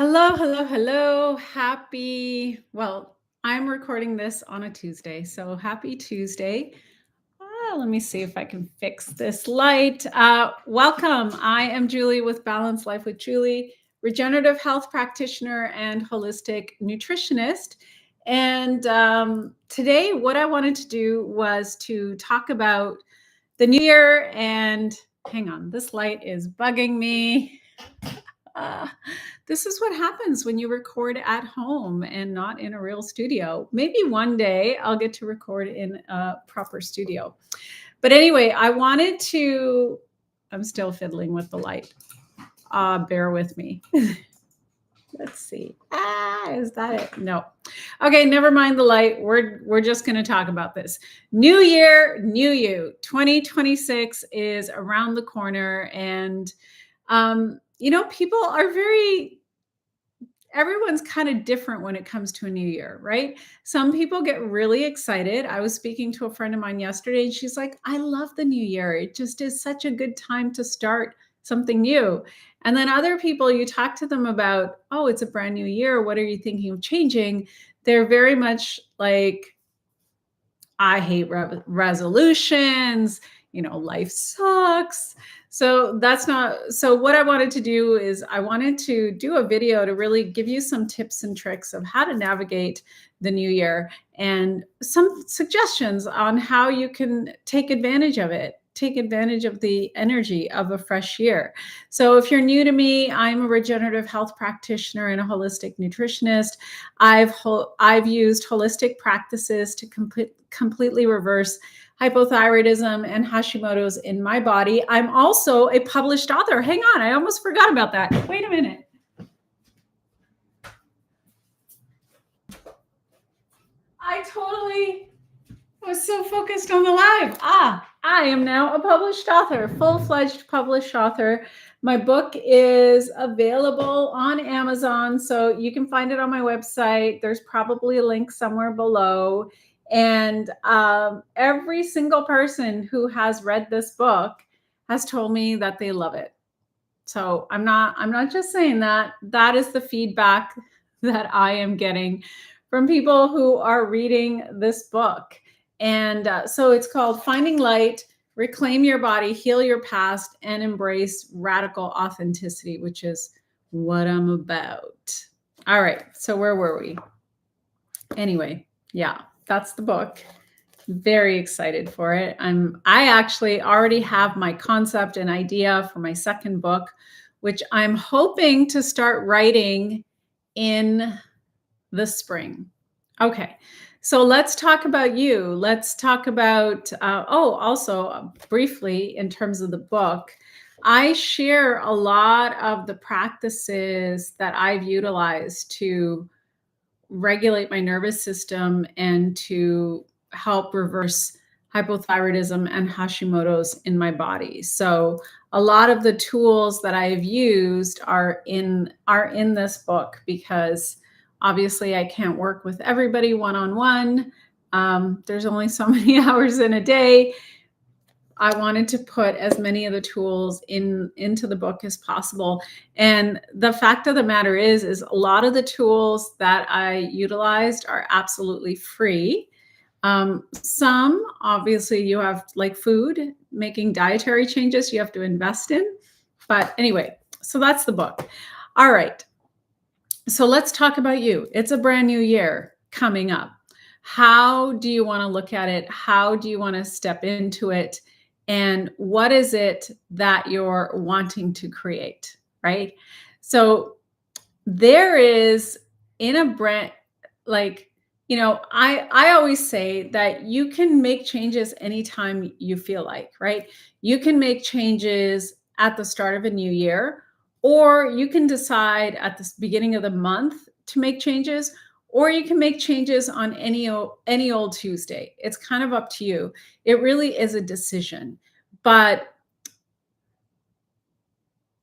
Hello, hello, hello. I'm recording this on a Tuesday, so happy Tuesday. Let me see if I can fix this light. Welcome. I am Julie with Balanced Life with Julie, regenerative health practitioner and holistic nutritionist. And today, what I wanted to do was to talk about the new year. And hang on, this light is bugging me. Uh, this is what happens when you record at home and not in a real studio. Maybe one day I'll get to record in a proper studio. But anyway, I'm still fiddling with the light. Bear with me. Let's see. Is that it? No. Okay, never mind the light. We're just going to talk about this. New year, new you. 2026 is around the corner, and people are everyone's kind of different when it comes to a new year, right? Some people get really excited. I was speaking to a friend of mine yesterday, and she's like, I love the new year. It just is such a good time to start something new. And then other people, you talk to them about, oh, it's a brand new year. What are you thinking of changing? They're very much like, I hate resolutions. Life sucks. So what I wanted to do is I wanted to do a video to really give you some tips and tricks of how to navigate the new year and some suggestions on how you can take advantage of it. Take advantage of the energy of a fresh year. So if you're new to me, I'm a regenerative health practitioner and a holistic nutritionist. I've used holistic practices to completely reverse hypothyroidism and Hashimoto's in my body. I'm also a published author. Hang on, I almost forgot about that. Wait a minute. I was so focused on the live. I am now a published author, full-fledged published author. My book is available on Amazon, so you can find it on my website. There's probably a link somewhere below. And every single person who has read this book has told me that they love it. So I'm not just saying that. That is the feedback that I am getting from people who are reading this book. And so it's called Finding Light, Reclaim Your Body, Heal Your Past, and Embrace Radical Authenticity, which is what I'm about. All right. So where were we? Anyway, yeah, that's the book. Very excited for it. I actually already have my concept and idea for my second book, which I'm hoping to start writing in the spring. Okay, so let's talk about you. Let's talk about, also briefly in terms of the book, I share a lot of the practices that I've utilized to regulate my nervous system and to help reverse hypothyroidism and Hashimoto's in my body. So a lot of the tools that I've used are in this book, because obviously I can't work with everybody one-on-one. There's only so many hours in a day. I wanted to put as many of the tools into the book as possible. And the fact of the matter is a lot of the tools that I utilized are absolutely free. Some, obviously, you have, like food, making dietary changes, you have to invest in. But anyway, so that's the book. All right. So let's talk about you. It's a brand new year coming up. How do you want to look at it? How do you want to step into it? And what is it that you're wanting to create, right? So there is, in a brand, like, I always say that you can make changes anytime you feel like, right? You can make changes at the start of a new year, or you can decide at the beginning of the month to make changes, or you can make changes on any old Tuesday. It's kind of up to you. It really is a decision. But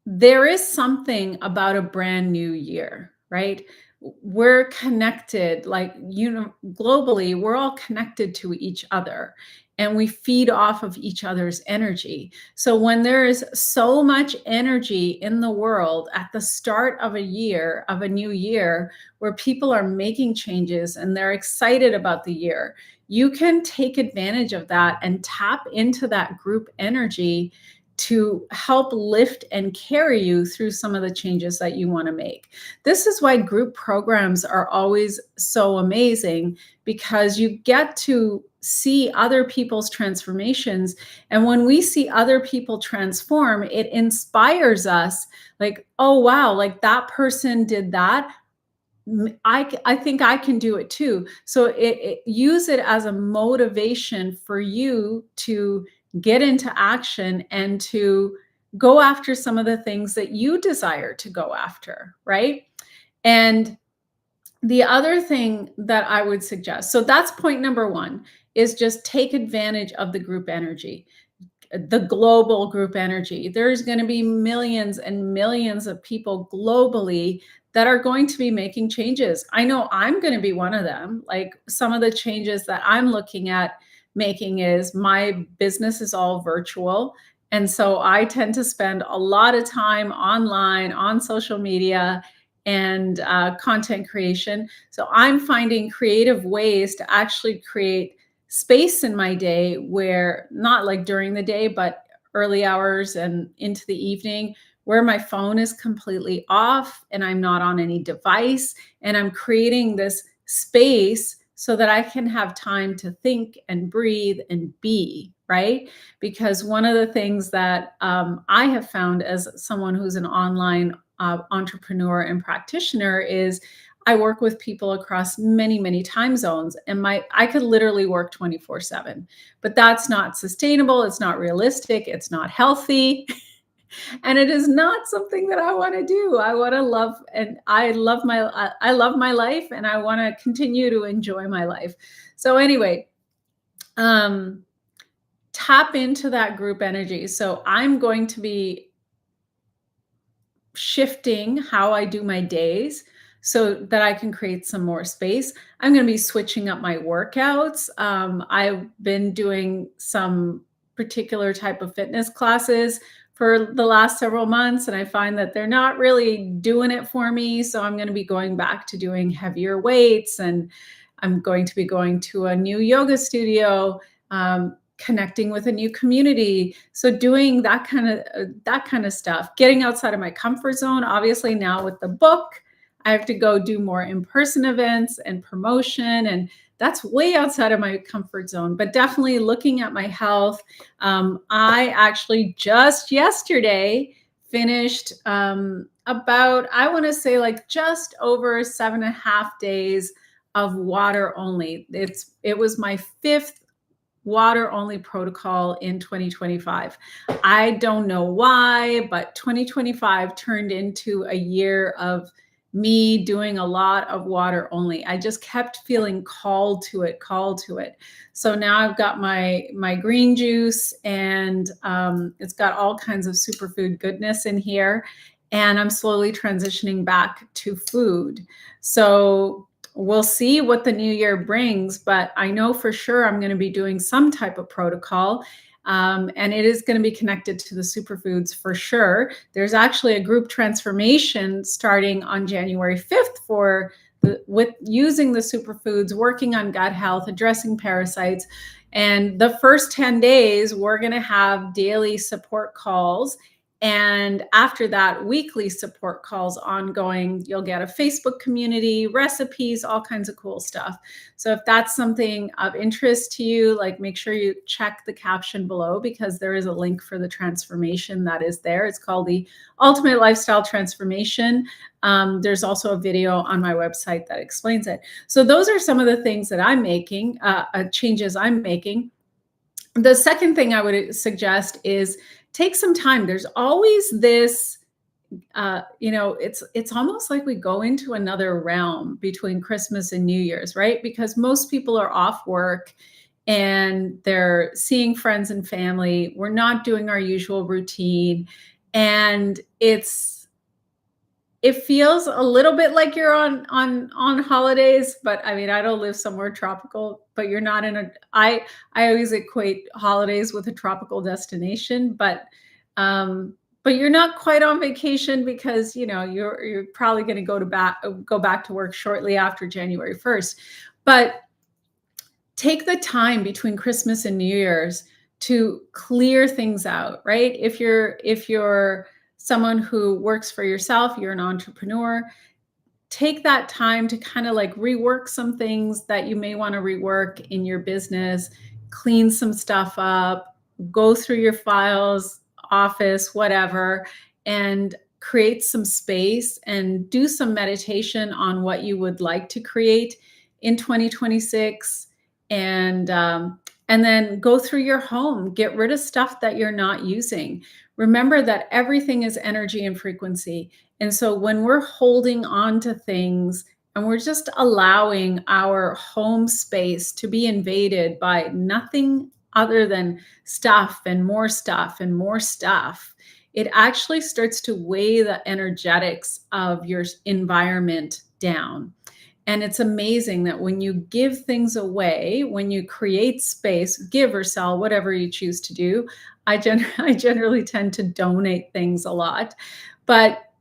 there is something about a brand new year, right? We're connected, like, globally, we're all connected to each other. and we feed off of each other's energy. So when there is so much energy in the world at the start of a year, of a new year, where people are making changes and they're excited about the year, you can take advantage of that and tap into that group energy to help lift and carry you through some of the changes that you want to make. This is why group programs are always so amazing, because you get to see other people's transformations. And when we see other people transform, it inspires us, like, oh, wow, like that person did that. I think I can do it too. So use it as a motivation for you to get into action and to go after some of the things that you desire to go after, right? And the other thing that I would suggest, so that's point number one, is just take advantage of the group energy, the global group energy. There's going to be millions and millions of people globally that are going to be making changes. I know I'm going to be one of them. Like, some of the changes that I'm looking at making is my business is all virtual. And so I tend to spend a lot of time online, on social media, and content creation. So I'm finding creative ways to actually create space in my day where, not like during the day, but early hours and into the evening, where my phone is completely off and I'm not on any device, and I'm creating this space so that I can have time to think and breathe and be, right? Because one of the things that I have found as someone who's an online entrepreneur and practitioner is I work with people across many, many time zones, and I could literally work 24/7, but that's not sustainable. It's not realistic. It's not healthy. And it is not something that I want to do. I want to love, and I love my life, and I want to continue to enjoy my life. So anyway, um, tap into that group energy. So I'm going to be shifting how I do my days so that I can create some more space. I'm going to be switching up my workouts. I've been doing some particular type of fitness classes for the last several months, and I find that they're not really doing it for me. So I'm going to be going back to doing heavier weights, and I'm going to be going to a new yoga studio. Connecting with a new community, so doing that kind of stuff, getting outside of my comfort zone. Obviously now with the book, I have to go do more in-person events and promotion, and that's way outside of my comfort zone. But definitely looking at my health. I actually just yesterday finished about, I want to say, like just over 7.5 days of water only. It was my fifth water only protocol in 2025. I don't know why, but 2025 turned into a year of me doing a lot of water only. I just kept feeling called to it, called to it. So now I've got my green juice, and it's got all kinds of superfood goodness in here. And I'm slowly transitioning back to food. So we'll see what the new year brings, but I know for sure I'm going to be doing some type of protocol. And it is going to be connected to the superfoods for sure. There's actually a group transformation starting on January 5th with using the superfoods, working on gut health, addressing parasites. And the first 10 days, we're going to have daily support calls. And after that, weekly support calls ongoing. You'll get a Facebook community, recipes, all kinds of cool stuff. So if that's something of interest to you, like, make sure you check the caption below, because there is a link for the transformation that is there. It's called the Ultimate Lifestyle Transformation. There's also a video on my website that explains it. So those are some of the things that I'm making, changes I'm making. The second thing I would suggest is take some time. There's always this, it's almost like we go into another realm between Christmas and New Year's, right? Because most people are off work and they're seeing friends and family. We're not doing our usual routine. And it's It feels a little bit like you're on holidays, but I mean, I don't live somewhere tropical, but you're not in a I always equate holidays with a tropical destination, um but you're not quite on vacation because, you're probably going to go back to work shortly after January 1st. But take the time between Christmas and New Year's to clear things out, right? If you're someone who works for yourself, you're an entrepreneur, take that time to kind of like rework some things that you may want to rework in your business, clean some stuff up, go through your files, office, whatever, and create some space and do some meditation on what you would like to create in 2026. And then go through your home, get rid of stuff that you're not using. Remember that everything is energy and frequency. And so when we're holding on to things and we're just allowing our home space to be invaded by nothing other than stuff and more stuff and more stuff, it actually starts to weigh the energetics of your environment down. And it's amazing that when you give things away, when you create space, give or sell, whatever you choose to do, I generally tend to donate things a lot. But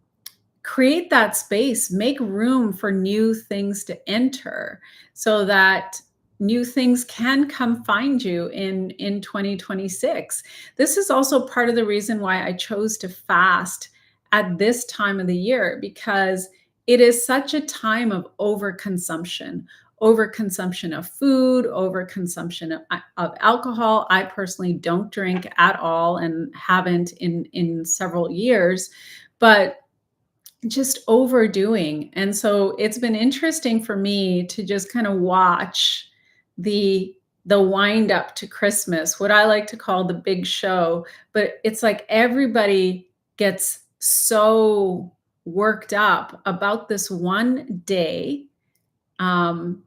create that space, make room for new things to enter so that new things can come find you in 2026. This is also part of the reason why I chose to fast at this time of the year, because it is such a time of overconsumption of food, overconsumption of alcohol. I personally don't drink at all and haven't in several years, but just overdoing. And so it's been interesting for me to just kind of watch the wind up to Christmas, what I like to call the big show. But it's like everybody gets so worked up about this one day, um,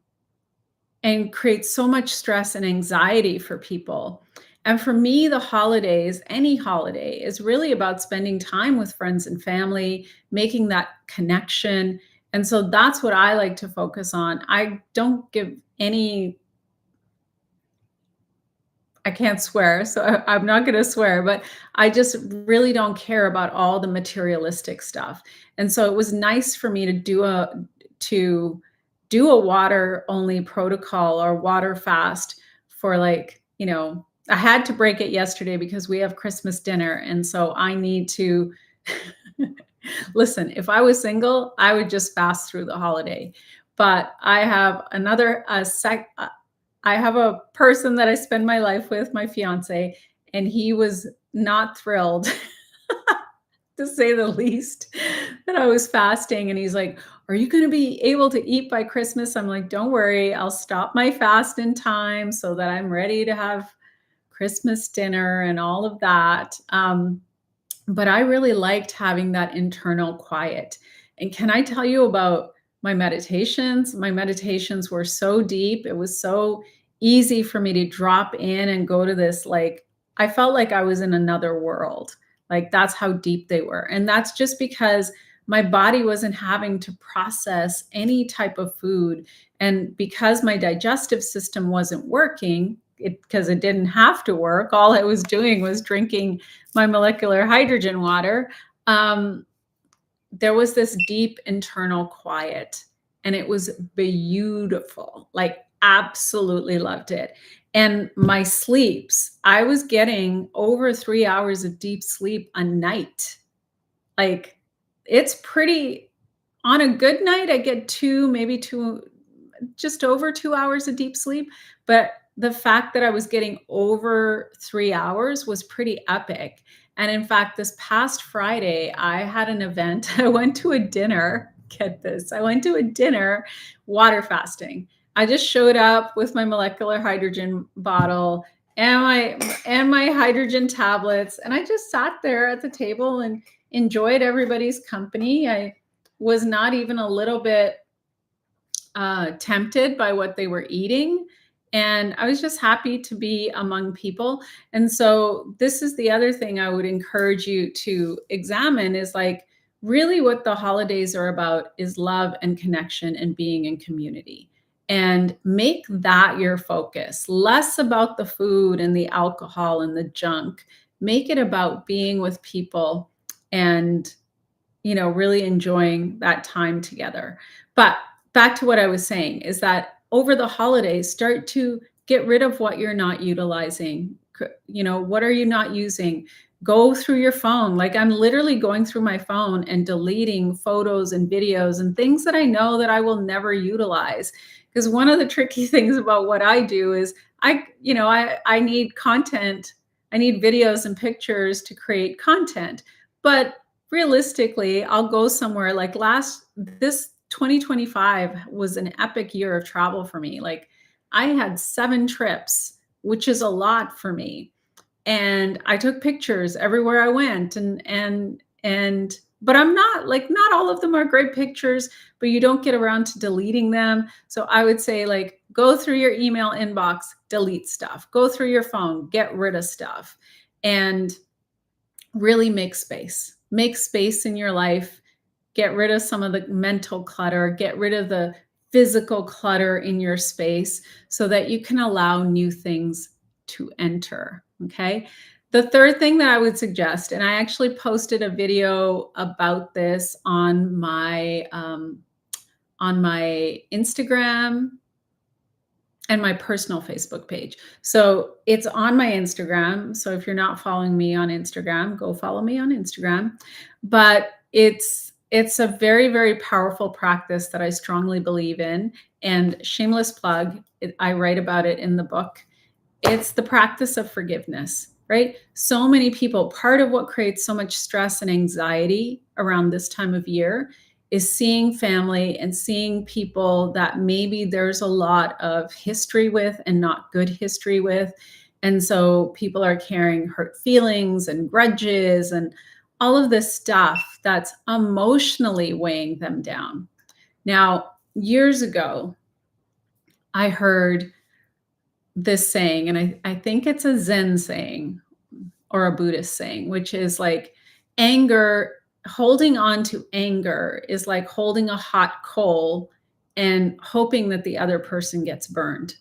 and creates so much stress and anxiety for people. And for me, the holidays, any holiday, is really about spending time with friends and family, making that connection. And so that's what I like to focus on. I don't give any, I can't swear, so I'm not going to swear, but I just really don't care about all the materialistic stuff. And so it was nice for me to do a water only protocol or water fast for, like, I had to break it yesterday because we have Christmas dinner, and so I need to listen. If I was single, I would just fast through the holiday. But I have I have a person that I spend my life with, my fiance, and he was not thrilled, to say the least, that I was fasting. And he's like, "Are you going to be able to eat by Christmas?" I'm like, "Don't worry, I'll stop my fast in time so that I'm ready to have Christmas dinner and all of that." But I really liked having that internal quiet. And can I tell you about my meditations? My meditations were so deep. It was so easy for me to drop in and go to this, like, I felt like I was in another world. Like, that's how deep they were. And that's just because my body wasn't having to process any type of food. And because my digestive system wasn't working, because it didn't have to work, all I was doing was drinking my molecular hydrogen water. There was this deep internal quiet, and it was beautiful. Like, absolutely loved it. And my sleeps, I was getting over 3 hours of deep sleep a night. Like, it's pretty, on a good night, I get maybe two, just over 2 hours of deep sleep. But the fact that I was getting over 3 hours was pretty epic. And in fact, this past Friday, I had an event. I went to a dinner. Get this. I went to a dinner water fasting. I just showed up with my molecular hydrogen bottle and my hydrogen tablets. And I just sat there at the table and enjoyed everybody's company. I was not even a little bit tempted by what they were eating. And I was just happy to be among people. And so this is the other thing I would encourage you to examine is, like, really what the holidays are about is love and connection and being in community. And make that your focus, less about the food and the alcohol and the junk. Make it about being with people and really enjoying that time together. But back to what I was saying is that over the holidays, start to get rid of what you're not utilizing. What are you not using? Go through your phone. Like I'm literally going through my phone and deleting photos and videos and things that I know that I will never utilize. Because one of the tricky things about what I do is I need content. I need videos and pictures to create content. But realistically, I'll go somewhere like this 2025 was an epic year of travel for me. Like I had 7 trips, which is a lot for me. And I took pictures everywhere I went and but I'm not like not all of them are great pictures, but you don't get around to deleting them. So I would say like go through your email inbox, delete stuff. Go through your phone, get rid of stuff. And really make space. Make space in your life. Get rid of some of the mental clutter, get rid of the physical clutter in your space so that you can allow new things to enter. Okay. The third thing that I would suggest, and I actually posted a video about this on my Instagram and my personal Facebook page. So it's on my Instagram. So if you're not following me on Instagram, go follow me on Instagram. But it's a very, very powerful practice that I strongly believe in. And shameless plug, I write about it in the book. It's the practice of forgiveness, right? So many people, part of what creates so much stress and anxiety around this time of year is seeing family and seeing people that maybe there's a lot of history with and not good history with. And so people are carrying hurt feelings and grudges and all of this stuff that's emotionally weighing them down. Now, years ago, I heard this saying, and I think it's a Zen saying or a Buddhist saying, which is like anger, holding on to anger is like holding a hot coal and hoping that the other person gets burned.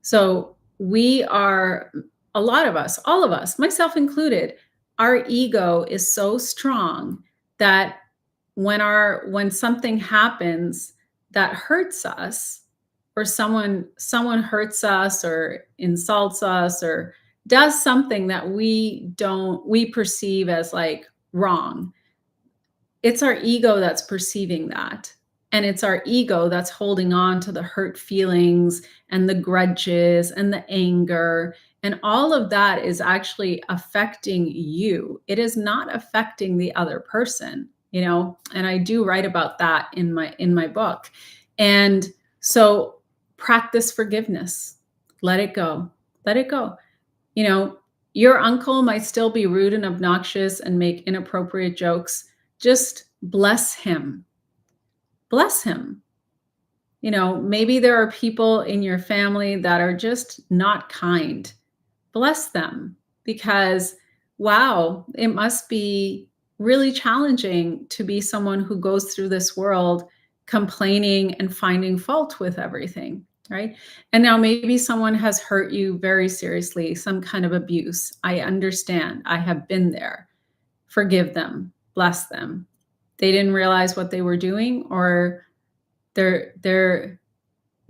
So we are, a lot of us, all of us, myself included, our ego is so strong that when something happens that hurts us, or someone hurts us or insults us or does something that we perceive as like wrong, it's our ego that's perceiving that. And it's our ego that's holding on to the hurt feelings and the grudges and the anger. And all of that is actually affecting you. It is not affecting the other person, and I do write about that in my book. And so practice forgiveness. Let it go. Let it go. You know, your uncle might still be rude and obnoxious and make inappropriate jokes. Just bless him. Bless him. Maybe there are people in your family that are just not kind. Bless them because, wow, it must be really challenging to be someone who goes through this world complaining and finding fault with everything, right? And now maybe someone has hurt you very seriously, some kind of abuse. I understand. I have been there. Forgive them. Bless them. They didn't realize what they were doing, or they're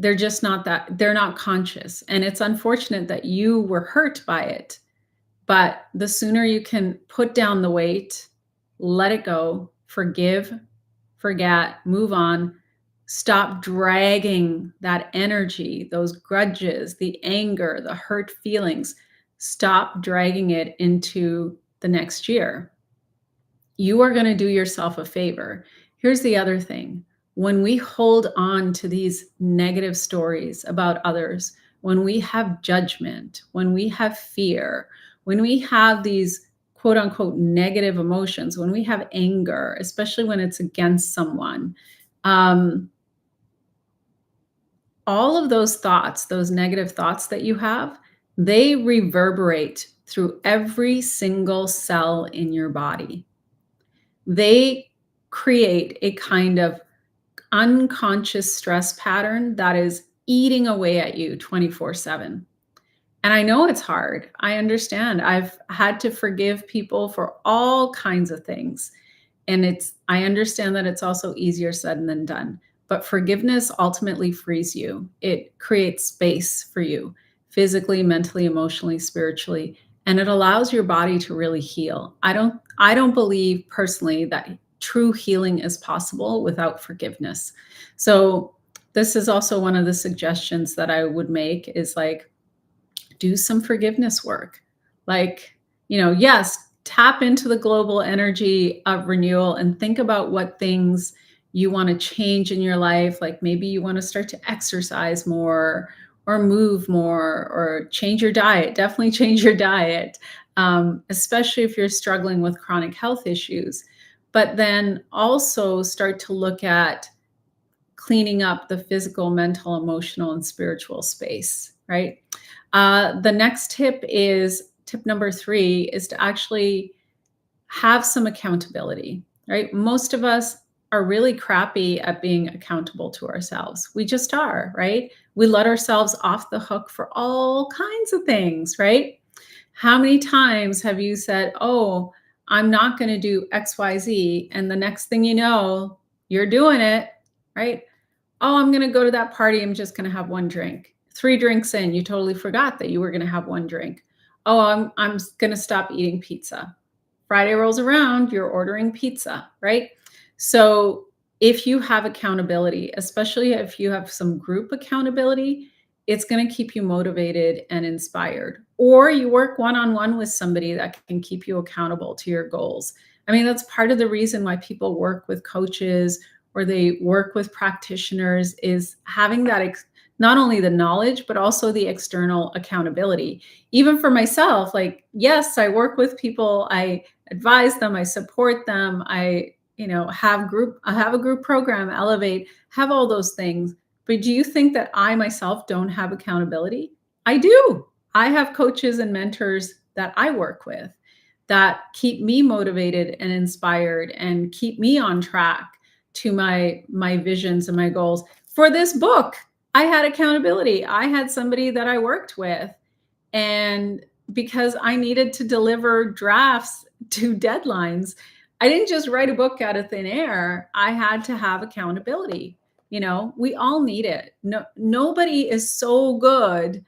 just not that, they're not conscious. And it's unfortunate that you were hurt by it. But the sooner you can put down the weight, let it go, forgive, forget, move on, stop dragging that energy, those grudges, the anger, the hurt feelings, stop dragging it into the next year. You are going to do yourself a favor. Here's the other thing. When we hold on to these negative stories about others, when we have judgment, when we have fear, when we have these quote unquote negative emotions, when we have anger, especially when it's against someone, all of those thoughts, those negative thoughts that you have, they reverberate through every single cell in your body. They create a kind of unconscious stress pattern that is eating away at you 24/7. And I know it's hard. I understand. I've had to forgive people for all kinds of things. And I understand that it's also easier said than done. But forgiveness ultimately frees you. It creates space for you physically, mentally, emotionally, spiritually, and it allows your body to really heal. I don't believe personally that true healing is possible without forgiveness. So this is also one of the suggestions that I would make is like do some forgiveness work. Like, yes, tap into the global energy of renewal and think about what things you want to change in your life. Like maybe you want to start to exercise more or move more or change your diet. Definitely change your diet, especially if you're struggling with chronic health issues. But then also start to look at cleaning up the physical, mental, emotional, and spiritual space, right? The next tip number 3 is to actually have some accountability, right? Most of us are really crappy at being accountable to ourselves. We just are, right? We let ourselves off the hook for all kinds of things, right? How many times have you said, "Oh, I'm not going to do XYZ," and the next thing you know, you're doing it, right? "Oh, I'm gonna go to that party, I'm just gonna have 1 drink." 3 drinks in, you totally forgot that you were gonna have 1 drink. "Oh, I'm gonna stop eating pizza." Friday rolls around, you're ordering pizza, right? So, if you have accountability, especially if you have some group accountability, it's gonna keep you motivated and inspired. Or you work one-on-one with somebody that can keep you accountable to your goals. I mean, that's part of the reason why people work with coaches or they work with practitioners is having that not only the knowledge, but also the external accountability. Even for myself, like, yes, I work with people, I advise them, I support them, I have a group program, Elevate, have all those things. But do you think that I myself don't have accountability? I do. I have coaches and mentors that I work with that keep me motivated and inspired and keep me on track to my visions and my goals. For this book, I had accountability. I had somebody that I worked with, and because I needed to deliver drafts to deadlines, I didn't just write a book out of thin air. I had to have accountability. We all need it. No, nobody is so good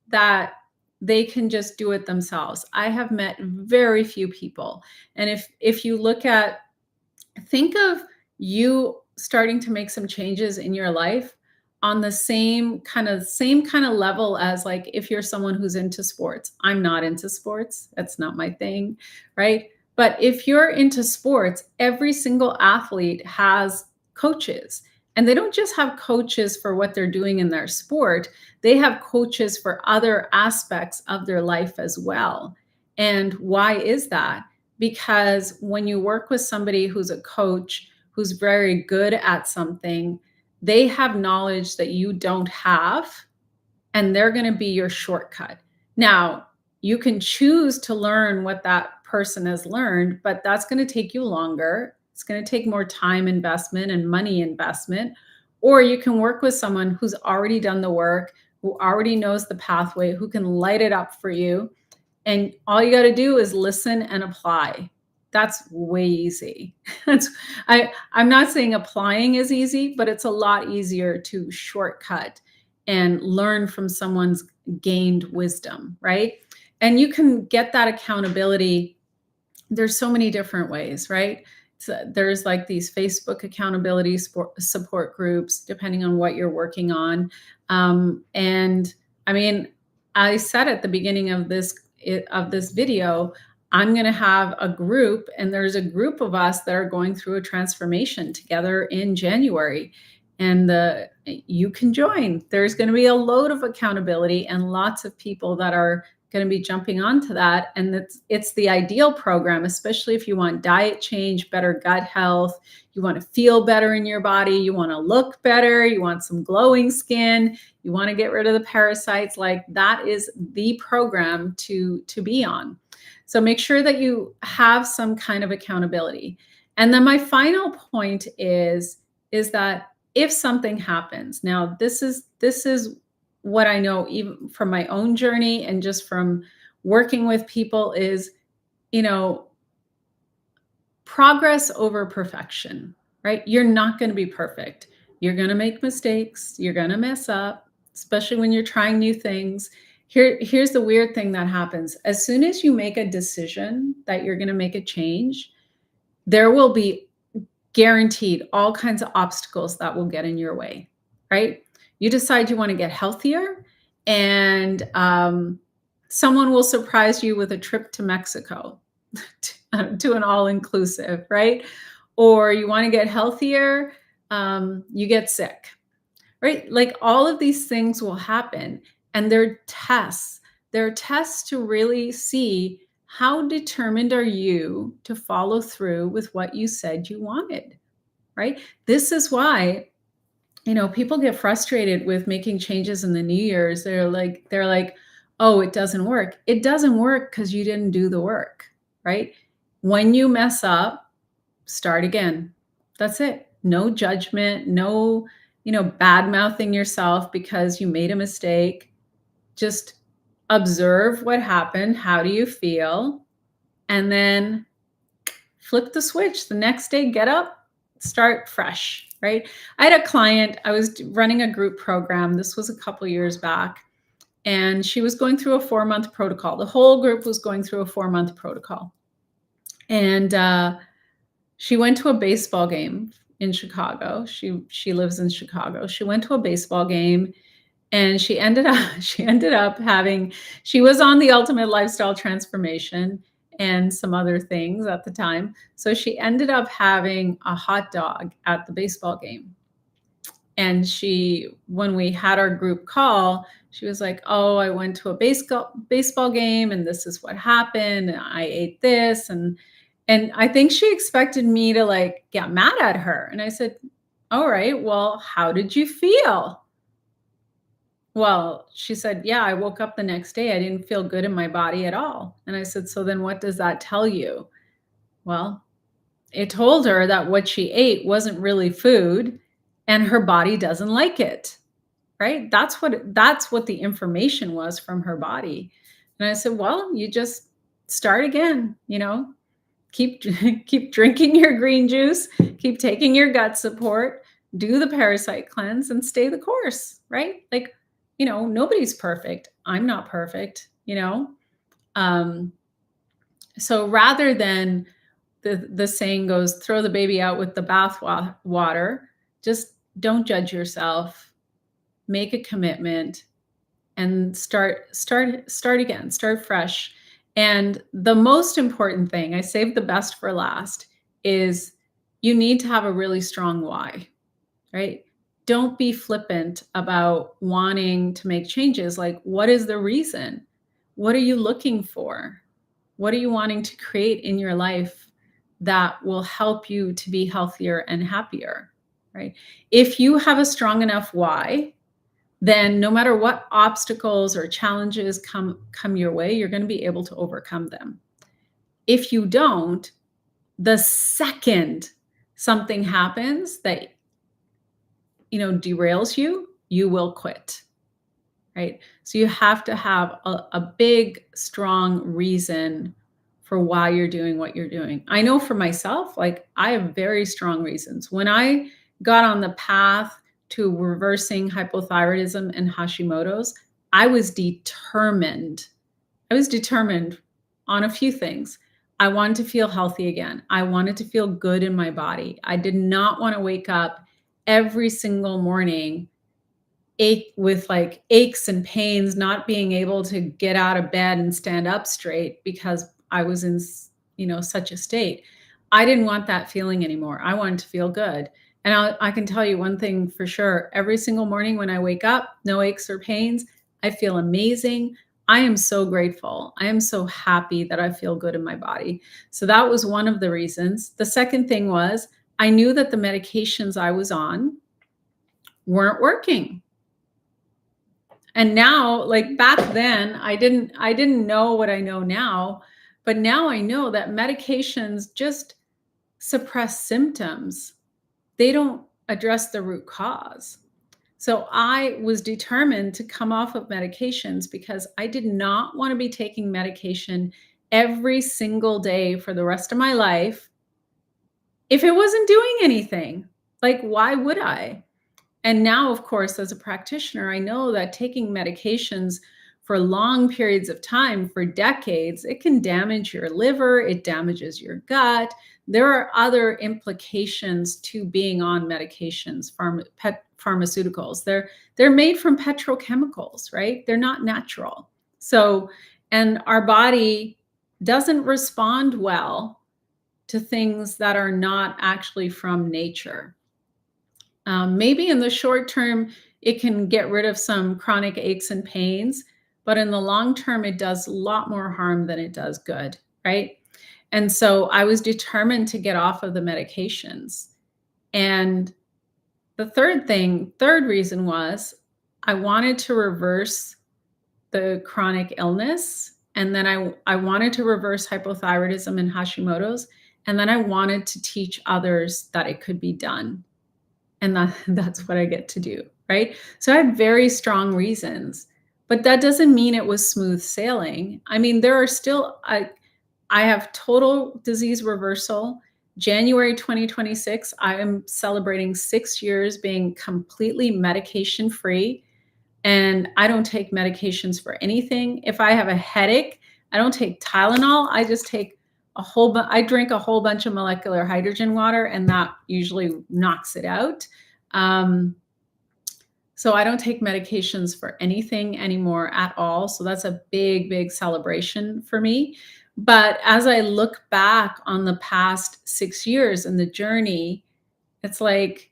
that they can just do it themselves. I have met very few people. And if you look at think of you starting to make some changes in your life on the same kind of level as like if you're someone who's into sports. I'm not into sports. That's not my thing, right? But if you're into sports, every single athlete has coaches. And they don't just have coaches for what they're doing in their sport, they have coaches for other aspects of their life as well. And why is that? Because when you work with somebody who's a coach, who's very good at something, they have knowledge that you don't have, and they're going to be your shortcut. Now, you can choose to learn what that person has learned, but that's going to take you longer. It's going to take more time investment and money investment. Or you can work with someone who's already done the work, who already knows the pathway, who can light it up for you, and all you got to do is listen and apply. That's way easy. I'm not saying applying is easy, but it's a lot easier to shortcut and learn from someone's gained wisdom, right? And you can get that accountability. There's so many different ways, right? So there's like these Facebook accountability support groups, depending on what you're working on. And I mean, I said at the beginning of this video, I'm going to have a group, and there's a group of us that are going through a transformation together in January. And you can join. There's going to be a load of accountability and lots of people that are going to be jumping onto that. And it's the ideal program, especially if you want diet change, better gut health, you want to feel better in your body, you want to look better, you want some glowing skin, you want to get rid of the parasites. Like that is the program to be on. So make sure that you have some kind of accountability. And then my final point is that if something happens, now this is what I know even from my own journey and just from working with people is, you know, progress over perfection, right? You're not going to be perfect. You're going to make mistakes. You're going to mess up, especially when you're trying new things. Here's the weird thing that happens. As soon as you make a decision that you're going to make a change, there will be guaranteed all kinds of obstacles that will get in your way, right? You decide you want to get healthier, and someone will surprise you with a trip to Mexico to an all-inclusive, right? Or you want to get healthier, you get sick, right? Like all of these things will happen, and they're tests. They're tests to really see how determined are you to follow through with what you said you wanted, right? This is why, you know, people get frustrated with making changes in the New Year's. They're like, oh, it doesn't work. It doesn't work because you didn't do the work, right? When you mess up, start again. That's it. No judgment, no, you know, bad mouthing yourself because you made a mistake. Just observe what happened. How do you feel? And then flip the switch. The next day, get up, start fresh, right? I had a client, I was running a group program. This was a couple years back. And she was going through a 4-month protocol. The whole group was going through a 4-month protocol. And she went to a baseball game in Chicago. She lives in Chicago. She went to a baseball game, and she ended up having, she was on the ultimate lifestyle transformation and some other things at the time. So she ended up having a hot dog at the baseball game. And when we had our group call, she was like, oh, I went to a baseball game and this is what happened. And I ate this. And I think she expected me to like get mad at her. And I said, all right, well, how did you feel? Well, she said, yeah, I woke up the next day. I didn't feel good in my body at all. And I said, so then what does that tell you? Well, it told her that what she ate wasn't really food and her body doesn't like it, right? That's what the information was from her body. And I said, well, you just start again, you know, keep drinking your green juice, keep taking your gut support, do the parasite cleanse and stay the course, right? Like, you know, nobody's perfect. I'm not perfect, you know? So rather than the saying goes, throw the baby out with the bath water, just don't judge yourself, make a commitment, and start again, start fresh. And the most important thing, I saved the best for last, is you need to have a really strong why, right? Don't be flippant about wanting to make changes. Like, what is the reason? What are you looking for? What are you wanting to create in your life that will help you to be healthier and happier, right? If you have a strong enough why, then no matter what obstacles or challenges come your way, you're going to be able to overcome them. If you don't, the second something happens that, you know, derails you, you will quit, right? So you have to have a big, strong reason for why you're doing what you're doing. I know for myself, like I have very strong reasons. When I got on the path to reversing hypothyroidism and Hashimoto's, I was determined. I was determined on a few things. I wanted to feel healthy again. I wanted to feel good in my body. I did not want to wake up every single morning with like aches and pains, not being able to get out of bed and stand up straight because I was in, you know, such a state. I didn't want that feeling anymore. I wanted to feel good. And I can tell you one thing for sure. Every single morning when I wake up, no aches or pains, I feel amazing. I am so grateful. I am so happy that I feel good in my body. So that was one of the reasons. The second thing was I knew that the medications I was on weren't working. And now, like back then, I didn't know what I know now, but now I know that medications just suppress symptoms. They don't address the root cause. So I was determined to come off of medications because I did not want to be taking medication every single day for the rest of my life if it wasn't doing anything. Like, why would I? And now, of course, as a practitioner, I know that taking medications for long periods of time, for decades, it can damage your liver, it damages your gut. There are other implications to being on medications, pharmaceuticals. They're made from petrochemicals, right? They're not natural. So, and our body doesn't respond well to things that are not actually from nature. Maybe in the short term, it can get rid of some chronic aches and pains, but in the long term, it does a lot more harm than it does good, right? And so I was determined to get off of the medications. And the third reason was I wanted to reverse the chronic illness. And then I wanted to reverse hypothyroidism and Hashimoto's. And then I wanted to teach others that it could be done. And that's what I get to do, right? So I had very strong reasons, but that doesn't mean it was smooth sailing. I mean, there are still, I have total disease reversal. January 2026, I am celebrating 6 years being completely medication free. And I don't take medications for anything. If I have a headache, I don't take Tylenol. I just take I drink a whole bunch of molecular hydrogen water, and that usually knocks it out. So I don't take medications for anything anymore at all. So that's a big, big celebration for me. But as I look back on the past 6 years and the journey, it's like,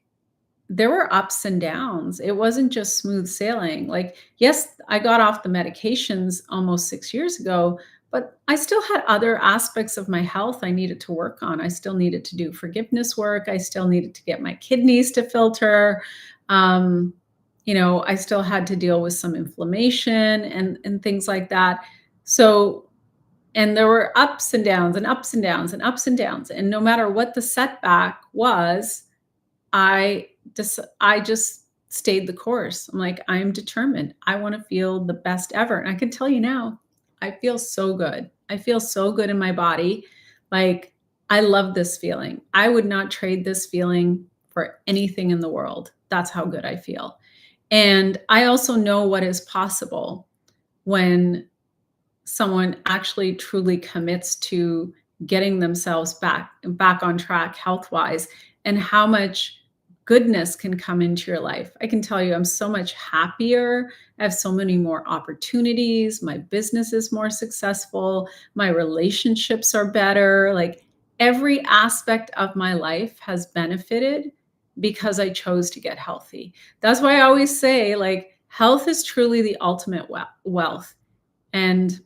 there were ups and downs. It wasn't just smooth sailing. Like, yes, I got off the medications almost 6 years ago, but I still had other aspects of my health I needed to work on. I still needed to do forgiveness work. I still needed to get my kidneys to filter. I still had to deal with some inflammation and things like that. So, and there were ups and downs and ups and downs and ups and downs. And no matter what the setback was, I just stayed the course. I'm like, I'm determined. I want to feel the best ever. And I can tell you now, I feel so good. I feel so good in my body. Like, I love this feeling. I would not trade this feeling for anything in the world. That's how good I feel. And I also know what is possible when someone actually truly commits to getting themselves back on track health-wise, and how much goodness can come into your life. I can tell you, I'm so much happier. I have so many more opportunities. My business is more successful. My relationships are better. Like, every aspect of my life has benefited because I chose to get healthy. That's why I always say, like, health is truly the ultimate wealth. And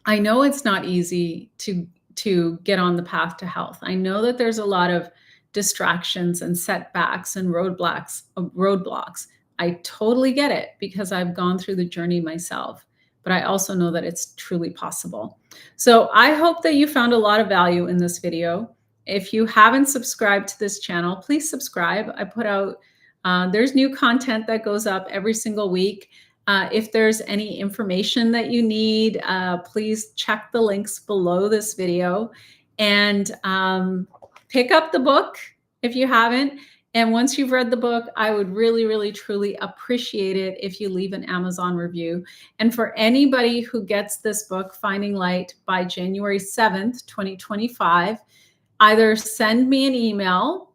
I know it's not easy to get on the path to health. I know that there's a lot of distractions and setbacks and roadblocks. I totally get it because I've gone through the journey myself, but I also know that it's truly possible. So I hope that you found a lot of value in this video. If you haven't subscribed to this channel, please subscribe. I put out, there's new content that goes up every single week. If there's any information that you need, please check the links below this video, and pick up the book if you haven't. And once you've read the book, I would really, really, truly appreciate it if you leave an Amazon review. And for anybody who gets this book, Finding Light, by January 7th, 2025, either send me an email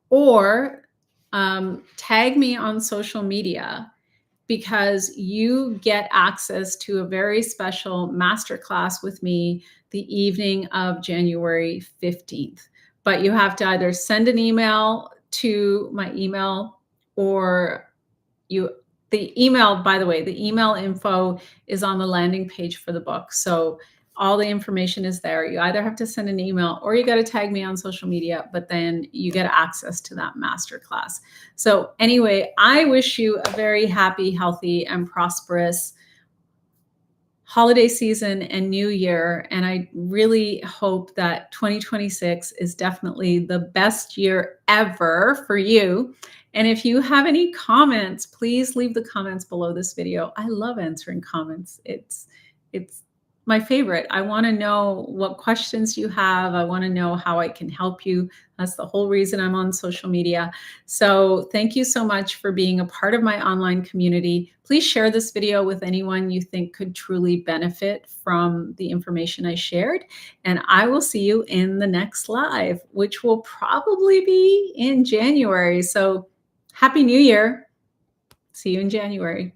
or tag me on social media, because you get access to a very special masterclass with me the evening of January 15th. But you have to either send an email to my email, or the email, by the way, the email info is on the landing page for the book. So all the information is there. You either have to send an email or you got to tag me on social media, but then you get access to that masterclass. So anyway, I wish you a very happy, healthy, and prosperous holiday season and new year. And I really hope that 2026 is definitely the best year ever for you. And if you have any comments, please leave the comments below this video. I love answering comments. It's my favorite. I want to know what questions you have. I want to know how I can help you. That's the whole reason I'm on social media. So thank you so much for being a part of my online community. Please share this video with anyone you think could truly benefit from the information I shared. And I will see you in the next live, which will probably be in January. So Happy New Year. See you in January.